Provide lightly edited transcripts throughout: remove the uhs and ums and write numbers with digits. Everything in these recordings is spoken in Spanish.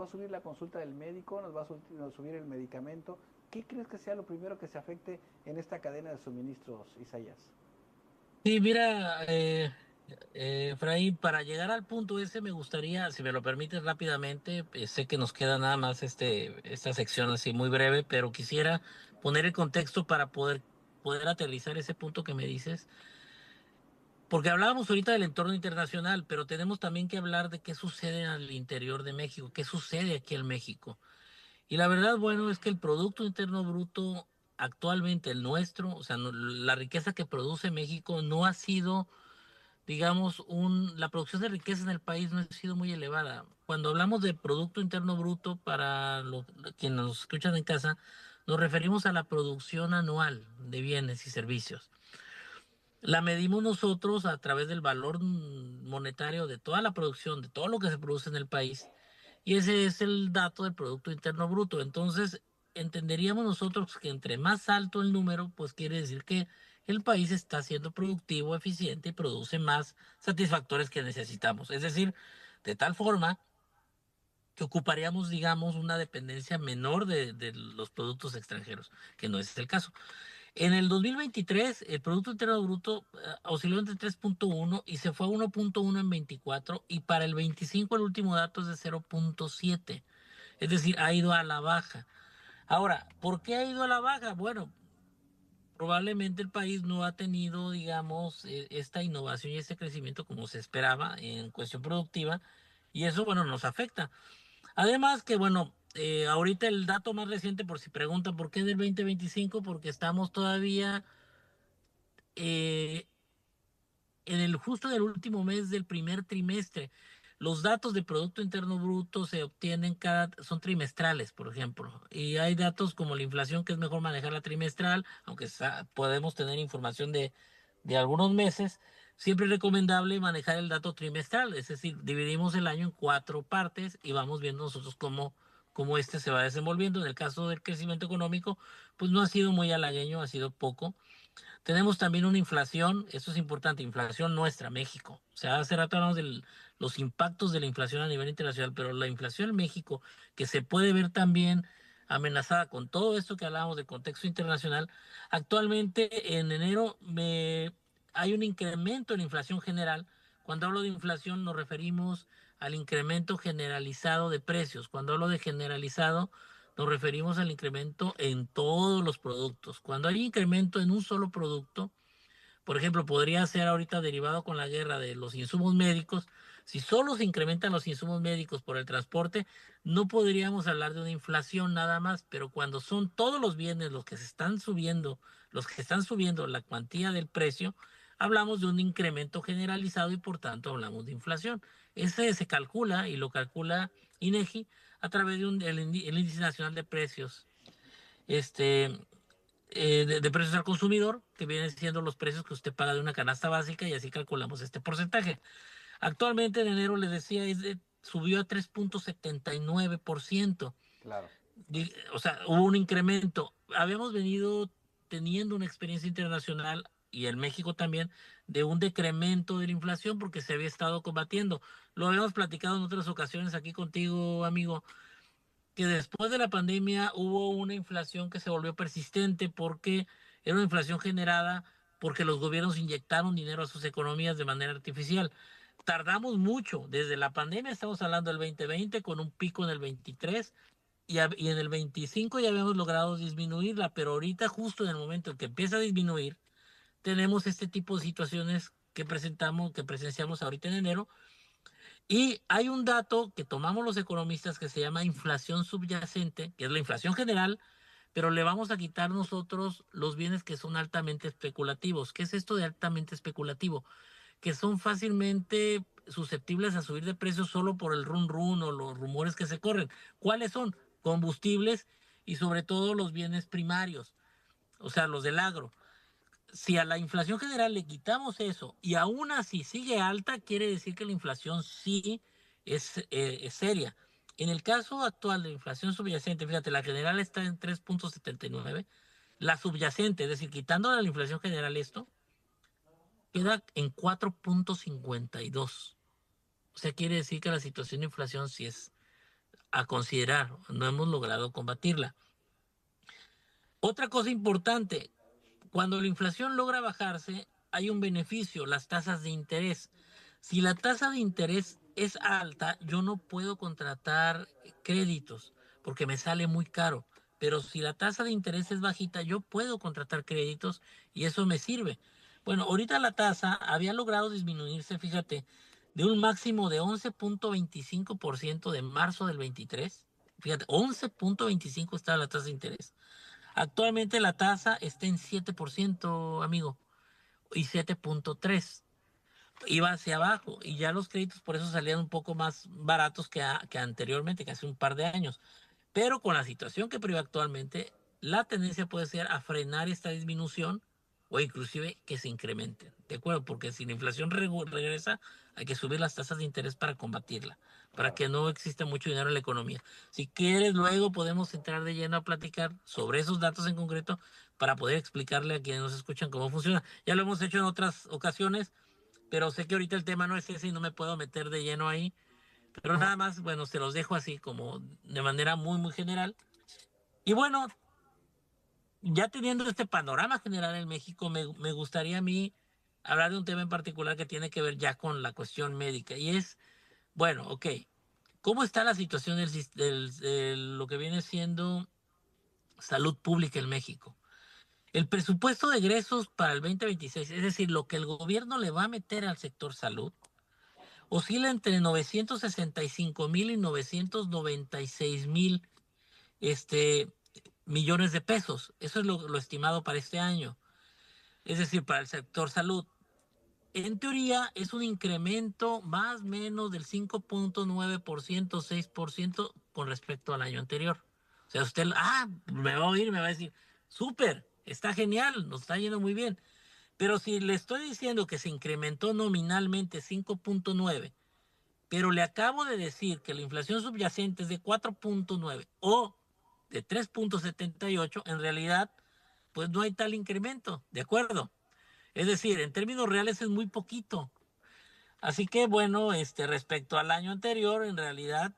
va a subir la consulta del médico, nos va a subir el medicamento. ¿Qué crees que sea lo primero que se afecte en esta cadena de suministros, Isaías? Sí, mira, Efraín, para llegar al punto ese me gustaría, si me lo permites rápidamente, sé que nos queda nada más esta sección así muy breve, pero quisiera poner el contexto para poder aterrizar ese punto que me dices, porque hablábamos ahorita del entorno internacional, pero tenemos también que hablar de qué sucede al interior de México, qué sucede aquí en México. Y la verdad, bueno, es que el Producto Interno Bruto actualmente, el nuestro, o sea, la riqueza que produce México no ha sido, digamos, la producción de riqueza en el país no ha sido muy elevada. Cuando hablamos de Producto Interno Bruto, para quienes nos escuchan en casa, nos referimos a la producción anual de bienes y servicios. La medimos nosotros a través del valor monetario de toda la producción, de todo lo que se produce en el país, y ese es el dato del Producto Interno Bruto. Entonces, entenderíamos nosotros que entre más alto el número, pues quiere decir que el país está siendo productivo, eficiente y produce más satisfactores que necesitamos. Es decir, de tal forma que ocuparíamos, digamos, una dependencia menor de los productos extranjeros, que no es el caso. En el 2023, el Producto Interno Bruto osciló entre 3.1 y se fue a 1.1 en 24, y para el 25 el último dato es de 0.7. Es decir, ha ido a la baja. Ahora, ¿por qué ha ido a la baja? Bueno, probablemente el país no ha tenido, digamos, esta innovación y este crecimiento como se esperaba en cuestión productiva, y eso, bueno, nos afecta. Además que, bueno, ahorita el dato más reciente, por si preguntan por qué del 2025, porque estamos todavía eh, en el justo del último mes del primer trimestre. Los datos de Producto Interno Bruto se obtienen son trimestrales, por ejemplo, y hay datos como la inflación, que es mejor manejarla trimestral, aunque podemos tener información de algunos meses. Siempre es recomendable manejar el dato trimestral, es decir, dividimos el año en cuatro partes y vamos viendo nosotros cómo este se va desenvolviendo. En el caso del crecimiento económico, pues no ha sido muy halagueño, ha sido poco. Tenemos también una inflación, esto es importante, inflación nuestra, México. O sea, hace rato hablamos de los impactos de la inflación a nivel internacional, pero la inflación en México, que se puede ver también amenazada con todo esto que hablábamos del contexto internacional, actualmente en enero hay un incremento en la inflación general. Cuando hablo de inflación nos referimos al incremento generalizado de precios. Cuando hablo de generalizado, nos referimos al incremento en todos los productos. Cuando hay incremento en un solo producto, por ejemplo, podría ser ahorita derivado con la guerra de los insumos médicos. Si solo se incrementan los insumos médicos por el transporte, no podríamos hablar de una inflación nada más, pero cuando son todos los bienes los que están subiendo la cuantía del precio, hablamos de un incremento generalizado y por tanto hablamos de inflación. Ese se calcula y lo calcula INEGI a través el Índice Nacional de Precios. Este, de precios al consumidor, que vienen siendo los precios que usted paga de una canasta básica, y así calculamos este porcentaje. Actualmente en enero, les decía, subió a 3.79%. Claro. O sea, hubo un incremento. Habíamos venido teniendo una experiencia internacional, y en México también, de un decremento de la inflación porque se había estado combatiendo. Lo habíamos platicado en otras ocasiones aquí contigo, amigo, que después de la pandemia hubo una inflación que se volvió persistente porque era una inflación generada porque los gobiernos inyectaron dinero a sus economías de manera artificial. Tardamos mucho, desde la pandemia estamos hablando del 2020 con un pico en el 23, y en el 25 ya habíamos logrado disminuirla, pero ahorita justo en el momento en que empieza a disminuir, tenemos este tipo de situaciones que presenciamos ahorita en enero, y hay un dato que tomamos los economistas que se llama inflación subyacente, que es la inflación general, pero le vamos a quitar nosotros los bienes que son altamente especulativos. ¿Qué es esto de altamente especulativo? Que son fácilmente susceptibles a subir de precio solo por el run run o los rumores que se corren. ¿Cuáles son? Combustibles y sobre todo los bienes primarios, o sea, los del agro. Si a la inflación general le quitamos eso y aún así sigue alta, quiere decir que la inflación sí es seria. En el caso actual de inflación subyacente, fíjate, la general está en 3.79, la subyacente, es decir, quitando la inflación general esto, queda en 4.52. O sea, quiere decir que la situación de inflación sí es a considerar, no hemos logrado combatirla. Otra cosa importante, cuando la inflación logra bajarse, hay un beneficio, las tasas de interés. Si la tasa de interés es alta, yo no puedo contratar créditos porque me sale muy caro. Pero si la tasa de interés es bajita, yo puedo contratar créditos y eso me sirve. Bueno, ahorita la tasa había logrado disminuirse, fíjate, de un máximo de 11.25% de marzo del 23. Fíjate, 11.25 estaba la tasa de interés. Actualmente la tasa está en 7%, amigo, y 7.3. Iba hacia abajo y ya los créditos por eso salían un poco más baratos que anteriormente, que hace un par de años. Pero con la situación que prevé actualmente, la tendencia puede ser a frenar esta disminución o inclusive que se incremente. ¿De acuerdo? Porque si la inflación regresa, hay que subir las tasas de interés para combatirla, para Claro. que no exista mucho dinero en la economía. Si quieres, luego podemos entrar de lleno a platicar sobre esos datos en concreto para poder explicarle a quienes nos escuchan cómo funciona. Ya lo hemos hecho en otras ocasiones, pero sé que ahorita el tema no es ese y no me puedo meter de lleno ahí. Pero nada más, bueno, se los dejo así como de manera muy, muy general. Y bueno, ya teniendo este panorama general en México, me gustaría a mí hablar de un tema en particular que tiene que ver ya con la cuestión médica. Y es, bueno, ok, ¿cómo está la situación de lo que viene siendo salud pública en México? El presupuesto de egresos para el 2026, es decir, lo que el gobierno le va a meter al sector salud, oscila entre 965,000 y 996,000 millones de pesos. Eso es lo estimado para este año. Es decir, para el sector salud. En teoría es un incremento más o menos del 5.9%, 6% con respecto al año anterior. O sea, usted, me va a oír, me va a decir, súper, está genial, nos está yendo muy bien. Pero si le estoy diciendo que se incrementó nominalmente 5.9, pero le acabo de decir que la inflación subyacente es de 4.9 o de 3.78, en realidad, pues no hay tal incremento, ¿de acuerdo? Es decir, en términos reales es muy poquito. Así que bueno, respecto al año anterior, en realidad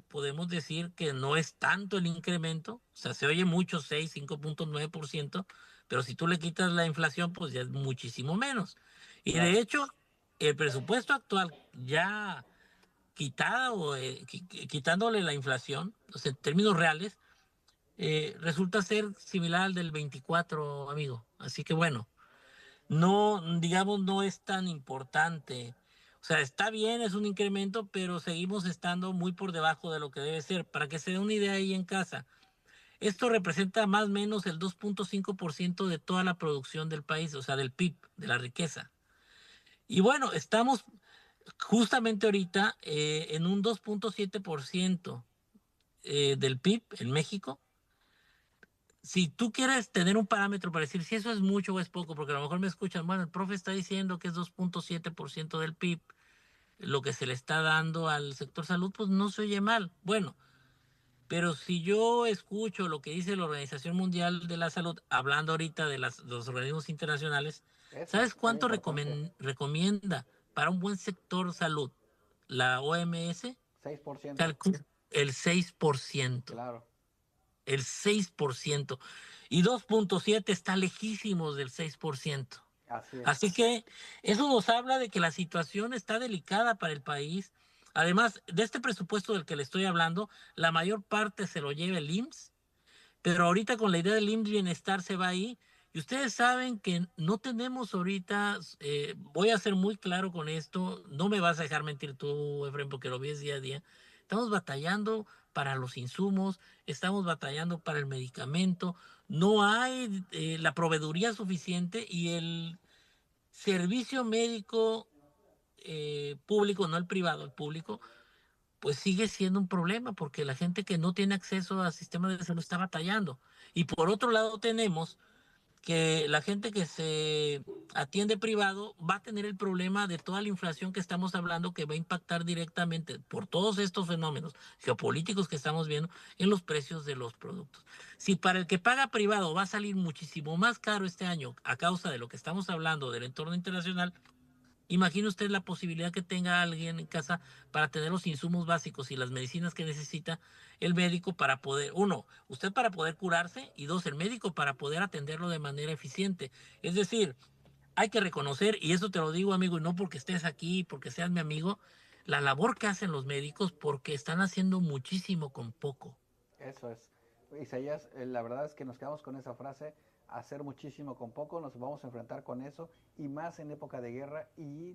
podemos decir que no es tanto el incremento, o sea, se oye mucho, 5.9%, pero si tú le quitas la inflación, pues ya es muchísimo menos. Y Claro. de hecho, el presupuesto actual ya quitándole la inflación, o sea, en términos reales, resulta ser similar al del 24, amigo. Así que bueno, no, digamos, no es tan importante. O sea, está bien, es un incremento, pero seguimos estando muy por debajo de lo que debe ser. Para que se dé una idea ahí en casa, esto representa más o menos el 2.5% de toda la producción del país, o sea, del PIB, de la riqueza. Y bueno, estamos justamente ahorita en un 2.7% del PIB en México. Si tú quieres tener un parámetro para decir si eso es mucho o es poco, porque a lo mejor me escuchan, bueno, el profe está diciendo que es 2.7% del PIB, lo que se le está dando al sector salud, pues no se oye mal. Bueno, pero si yo escucho lo que dice la Organización Mundial de la Salud, hablando ahorita de los organismos internacionales, Eso, ¿sabes muy cuánto importante. recomienda para un buen sector salud la OMS? 6%. El 6%. Claro. El 6%. Y 2.7 está lejísimos del 6%. Así es. Así que eso nos habla de que la situación está delicada para el país. Además, de este presupuesto del que le estoy hablando, la mayor parte se lo lleva el IMSS, pero ahorita con la idea del IMSS Bienestar se va ahí. Y ustedes saben que no tenemos ahorita, voy a ser muy claro con esto, no me vas a dejar mentir tú, Efraín, porque lo ves día a día. Estamos batallando para los insumos, estamos batallando para el medicamento, no hay la proveeduría suficiente y el servicio médico público, no el privado, el público, pues sigue siendo un problema porque la gente que no tiene acceso al sistema de salud está batallando. Y por otro lado tenemos que la gente que se atiende privado va a tener el problema de toda la inflación que estamos hablando que va a impactar directamente por todos estos fenómenos geopolíticos que estamos viendo en los precios de los productos. Si para el que paga privado va a salir muchísimo más caro este año a causa de lo que estamos hablando del entorno internacional, Imagine usted la posibilidad que tenga alguien en casa para tener los insumos básicos y las medicinas que necesita el médico para poder, uno, usted para poder curarse y dos, el médico para poder atenderlo de manera eficiente. Es decir, hay que reconocer, y eso te lo digo, amigo, y no porque estés aquí, porque seas mi amigo, la labor que hacen los médicos porque están haciendo muchísimo con poco. Eso es. Isaías, la verdad es que nos quedamos con esa frase, hacer muchísimo con poco, nos vamos a enfrentar con eso, y más en época de guerra, y